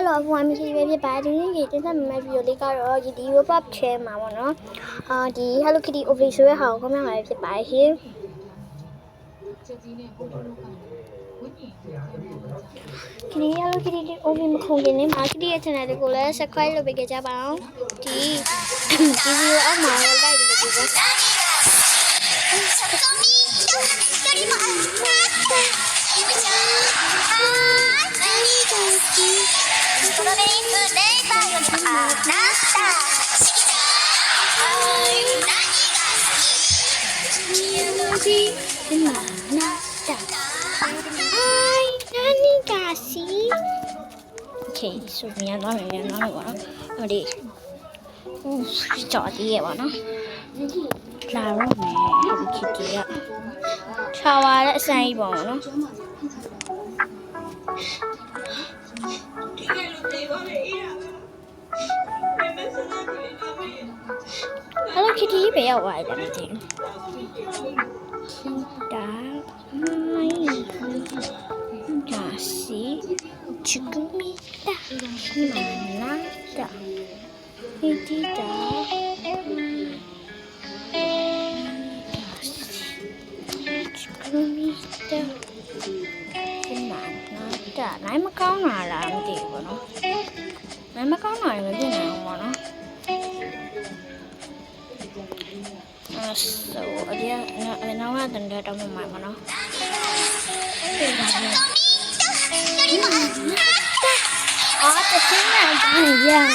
တော့ဘွားမရှိပဲဖြစ်ပါဒီနေ့တင်ဆက်မယ့်ဗီဒီယိုလေးကတော့ဒီ Roblox ထဲမှာပေါ့နော်ဒီ Hello Kitty OV ဆိုတဲ့ဟာကိုcomment လာဖြစ်ပါရှင်ဒီHello Kitty OV မခုံခင်နေမှာ Kitty ရဲ့ channel လေးကိုလည်း subscribe လုပ်ပေးကြပါအောင်ဒီဗီဒီယိုအောက်မှာလိုက်ပြီးလို့ပြောOkay, so we are not ready. Start the one. Flower Hello Kitty. Shower say bon. Hello Kitty 不要玩了，已经。Kasih cukup minta mana dah ini dah cukup minta mana dah nãy mà có nào làm gì vậy nó nãy mà có nào là cái nào mà nó so dia nó là tình đời trong mà nó the thing yeah.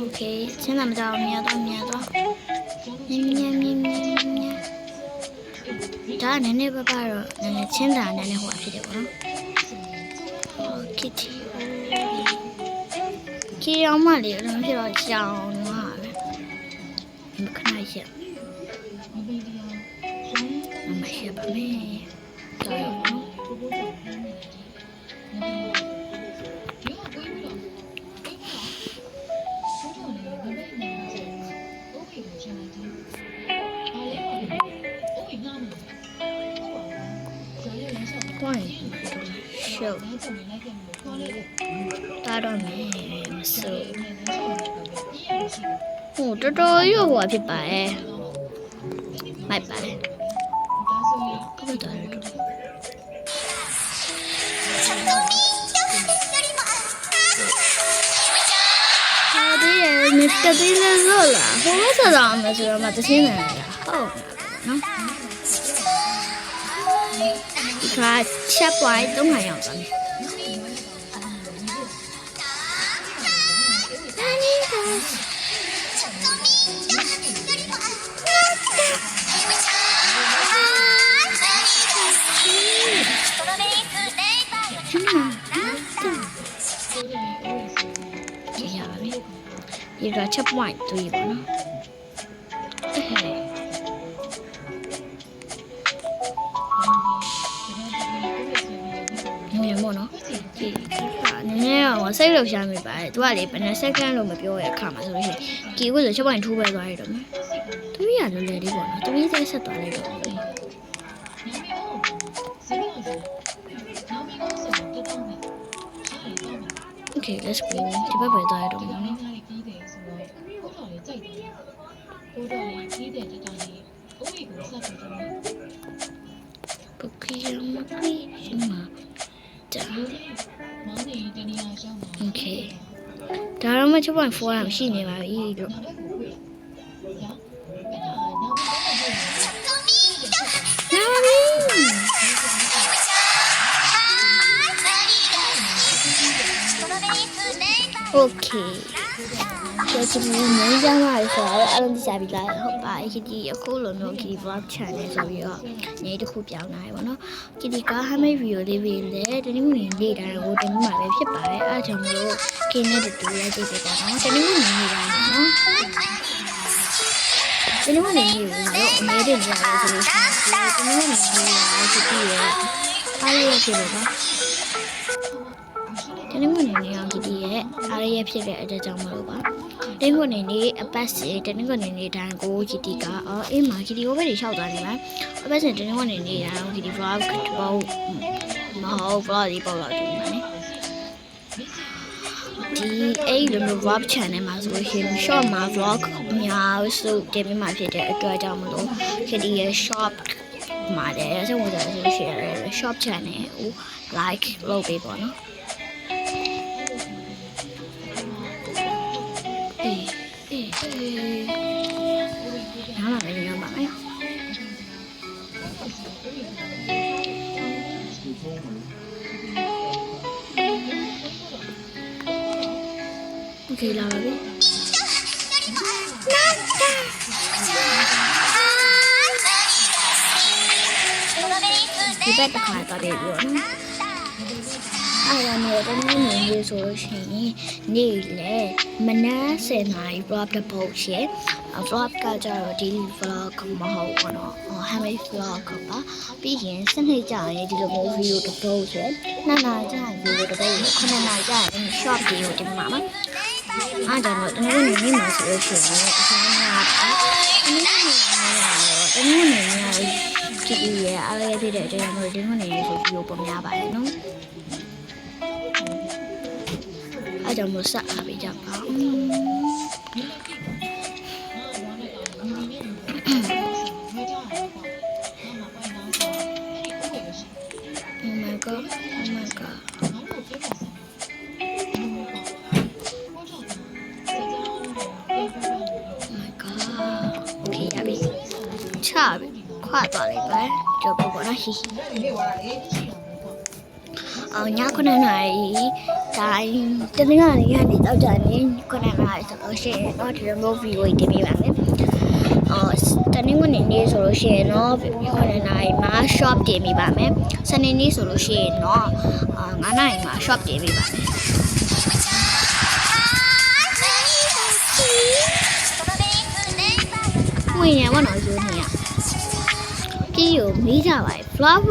Okay,现在没到，瞄到。ဒါနည်းနည်းပါပါတော့နည်းနည်းချင်းတာနည်းနည်းဟိုဖြစ်တယ်ပေါ့နော်။ Kitty အောင်မလေးလည်းဖြစ်တော့ကြောင်မှာပဲ။မခဏရ။မရှိပါနဲ့။ကြောင်နော်။ Show. Taruh ni, masuk. Oh, tu yo buat apa Bye bye. Kau tahu tu. Tadi minta dia lah. Kau sedang masuk mata sini ya. Oh, no. Và sắp quay đúng rồi không bạn thì rồi chấp ngoại tùy vào nó我細路上面擺，都話你本來細間路咪俾我入卡嘛，所以結果就出幫人偷ไป過喺度咩？都有人嚟呢個，都依家識到呢個。Okay, let's go. ဒီဘက်ပဲသွားရတော့မယ်နော်။ပုကိရမကိရှမတာOkay. ဒါတော့မှ6.4ရမရှိနေပါပြီလို့Okay. ကျချင်နေကြမှာဆိုတော့အားလုံးသိကြပြီလားဟုတ်ပါခတီအခုလုံးတော့ခတီ vlog channel ဆိုပြီးတော့နေတစ်ခုပြောင်းလာတယ်ပေါ့နော်ခတီကဟာမေးဗီဒီယိုလေးပဲလေတနင်္ဂနွေနေ့တာတော့တင်မှာပဲဖြစ်ပါတယ်အားကြောင့်မလို့ခင်းနဲ့တူလိုက်ကြည့်ပေးပါနော်တနင်္ဂနွေနေ့တာနော် ဒီနေ့ကနေပြီးတော့အမဲတင်ကြရဆိုလို့ရှိရင်ဒီနေ့ကနေပြီးတော့ဒီပြည့်ရဲ့အားရဖြစ်လို့ပါဒီနေ့ကနေနေအောင်ဒီရဲ့အားရဖြစ်တဲ့အတွက်ကြောင့်မလို့ပါဒီနေ့ကနေနေအပတ်စီဒီနေ့ကနေနေတိုင်းကိုဂျီတီကအေးမာဂျီတီဟိုဘက်တွေလျှောက်သွားနေမှာအပတ်စီဒီနေ့ကနေနေတိုင်းဂျီတီ vlog တော့မဟုတ် vlog ဒီပေါ့လာတယ်နော်ဒီအဲ့လိုမျိုး vlog channel မှာဆိုလို့ရှိရင် short မှာ vlog အများစုတင်ပြမှာဖြစ်တဲ့အတွက်ကြောင့်မလို့ဒီရဲ့ short မှာလည်းဆက်ဝင်ကြဆိုလို့ရှိရင် short channel ကို like လုပ်ပေးပါနော်နားလာမယ်နားပါမယ်โอเคလာပါပြီဒီဘက်တစ်ခါတော့တယ်ပြောနော်အဲ့ဒါမျိုးတနေ့နေရေးဆိုလို့ရှိရင်နေ့လေမနက်10:00 နာရီ vlog တစ်ပုတ်ရှယ် vlog ကကြတော့ daily vlog မဟုတ်ဘူးနော် handmade vlog ပါပြီးရင်စနေကြရင်ဒီလိုမျိုး video တစ်ပုတ်ရှယ်2 နာရီကြာရင် video တစ်ပုတ်9 နာရီကြာရင် short video တင်မှာပါအားကြောင့်တော့တနေ့နေမှာဆိုလို့ရှိရင်အစားများပါတနေ့နေကြည့်ရအားရဖြစ်တဲ့အကြောင်းမျိုးဒီနေ့နေဆို video ပုံများပါတယ်နော်အားကြောင့်မဆက်အားပေးကြပါ Oh my god oh my god okay ရပြီချပြီခွာသွားလိုက်ပဲကြောက်ပေါ်လာရှိအောင်ည9 နာရီတိုင်းတနင်္လာနေ့ကနေတောက်ကြနေ9 နာရီဆိုလို့ရှိရင်တော့ဒီလိုမျိုး video တင်ပြပါမယ်တနင်္ဂနွေနေ့ဆိုလို့ရှိရင်တော့9 နာရီမှာ shop တင်ပြပါမယ်စနေနေ့ဆိုလို့ရှိရင်တော့9 နာရီမှာ shop တင်ပြပါမယ်ဝင်ရပါတော့ယူနေရကြီးကိုမိကြပါ vlog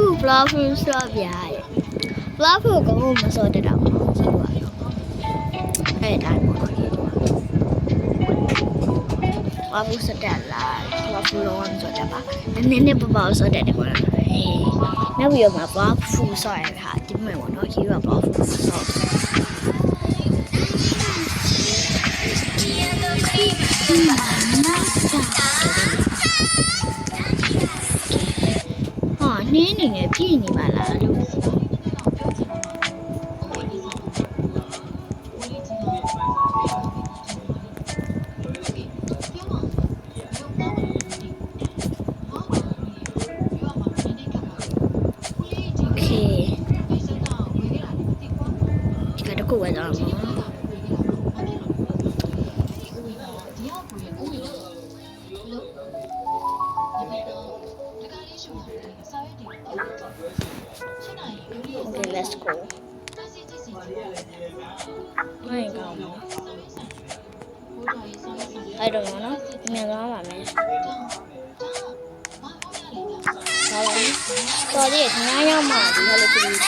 ဆိုပြရ vlog ကိုကောင်းမစောတတ်တော့ဘူးဆိုပါတော့အဲ့ဒါပေါ့vlog စတက်လာ vlog လုံးဝမစောတတ်ပါနည်းနည်းပေါ့စောတတ်တယ်ပေါ့နော်နောက်ပြီးတော့ vlog ဖူစောရတာဒီမဲ့ပေါ့နော်ကြီးက vlog ဖူစောနင်းနေနဲ့ပြည့်နေပါလားလို့ Okay ဒီကတော့ဝယ်တော့မှာOkay, let's go. နိုင်ကောင်းအဲ့တော့နော်မြန်သွားပါမယ်ဟာလေတော်လေးညရောက်မှဒီလိုကြည့်လို့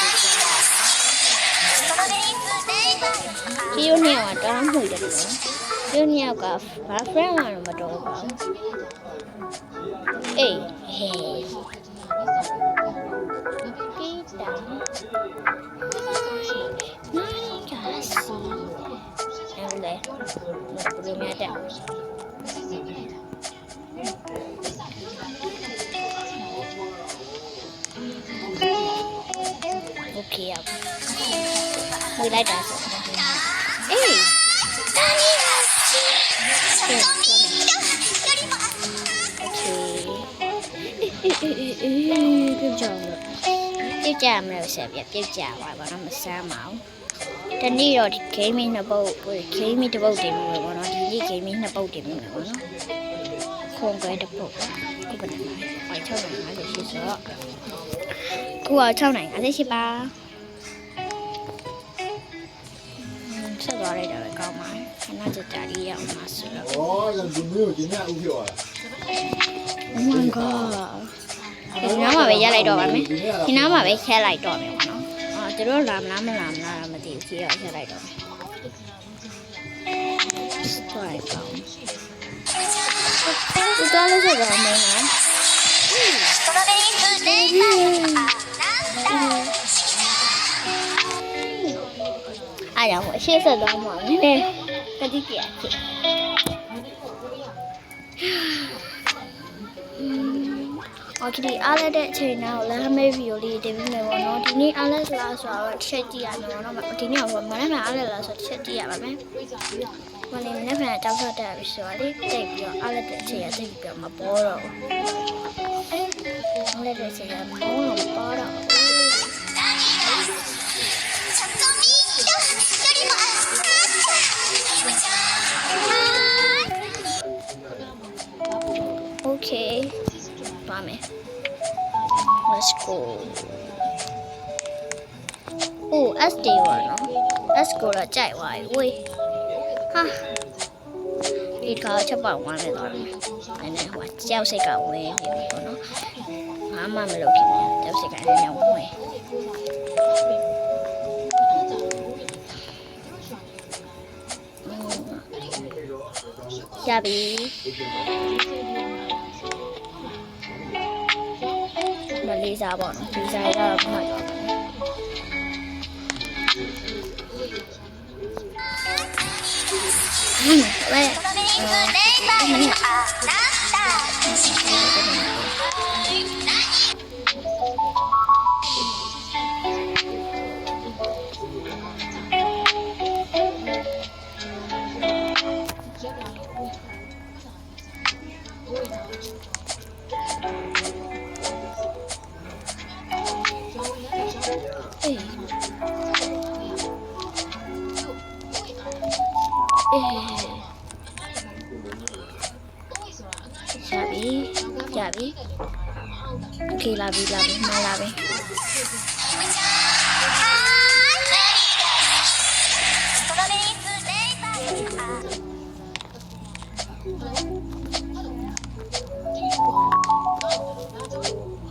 ဒီလိုနေမှာတောင်းမှုတယ်နော်ဒီလိုနေကဘာ friend လာတော့မတော်ပါဘူးအေးဟေးpizza Đây, belum ada. Okay, aku mulai dah. Tani Good job. Tiếp cha mình sẽ tiếp cha và nó mà sao máu. တနေ့တော့ဒီ gaming နှစ်ပုတ် gaming တစ်ပုတ်တင်ပြီပေါ့နော်ဒီနေ့ gaming နှစ်ပုတ်တင်ပြီပေါ့နော်ခုံကွဲတစ်ပုတ်ခုဘယ်နဲ့လဲ6:58ဆိုတော့ခုက6:58ပါဆက်သွားလိုက်တော့ကောင်းပါခဏကြာကြာလေးရအောင်ပါဆိုတော့ဩဒီမျိုးကိုကျင်းရဥဖြစ်သွားတာ Oh my god ဒီနားမှာပဲရက်လိုက်တော့ပါမယ်ဒီနားမှာပဲခက်လိုက်တော့မယ်ပေါ့နော်အာသူတို့လာမလားမလာမလားမသိဘူးကြီးတော့ခက်လိုက်တော့မယ်စတိုင်ကောင်းဒီတော့လည်းဆက်ပါမယ်နော်အားရအောင်အရှိဆက်တော့မှာနည်းနည်းတတိကျဖြစ်โอเคအားလက်တဲ့အချိန်nàoလဲဟမေးဗီဒီယိုလေးတင်ပြီးမယ်ပေါ့နော်ဒီနေ့အားလက်လားဆိုတော့ချက်ကြည့်ရမယ်ပေါ့နော်ဒီနေ့ကမနေ့ကအားလက်လားဆိုတော့ချက်ကြည့်ရပါမယ်မနေ့ကတောက်ဆော့တက်ပြီဆိုတော့လေတိတ်ပြီးတော့အားလက်တဲ့အချိန်ကတိတ်ပြီးတော့မပေါ်တော့ဘူးအားလက်တဲ့အချိန်ကမပေါ်တော့โอเคပါမယ် let's go oh SD ပါနော် let's go တော့ကြိုက်သွားပြီဝေးဟာဒီကောင်ချက်ပေါက်ဝမ်းနေတော့နည်းနည်းဟိုကြောက်စိတ်ကဝဲနေပြီပေါ့နော်ဘာမှမလုပ်ခင်ကြောက်စိတ်ကနည်းနည်းဝဲရပြီမလေးစားပေါ့နော်ဒီစားရတော့မှတ်တော့ရပြီโอเคလာပြီမလာပြီ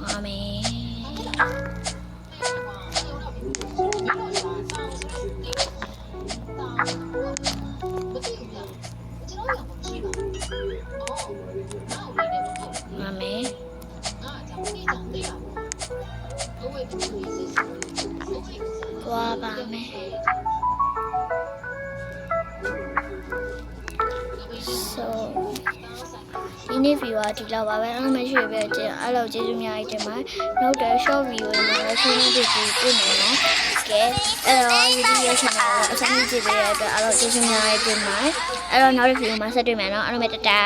အာမင်သွားပါမယ် so ဒီနေ့ view ကဒီလောက်ပါပဲအဲ့လိုမရှိပဲကျအဲ့လိုကျေးဇူးများကြီးတင်ပါတယ်နောက်တဲ့ short video တွေမှာလည်းဆွေးနွေးပြီးတွေ့နေနော်ကဲအဲ့တော့ YouTube ရဲ့ channel ကိုအဆုံးကြည့်ပေးရတဲ့အတွက်အဲ့လိုကျေးဇူးများကြီးတင်ပါတယ်အဲ့တော့နောက်တဲ့ video မှာဆက်တွေ့မယ်နော်အားလုံးပဲတတာ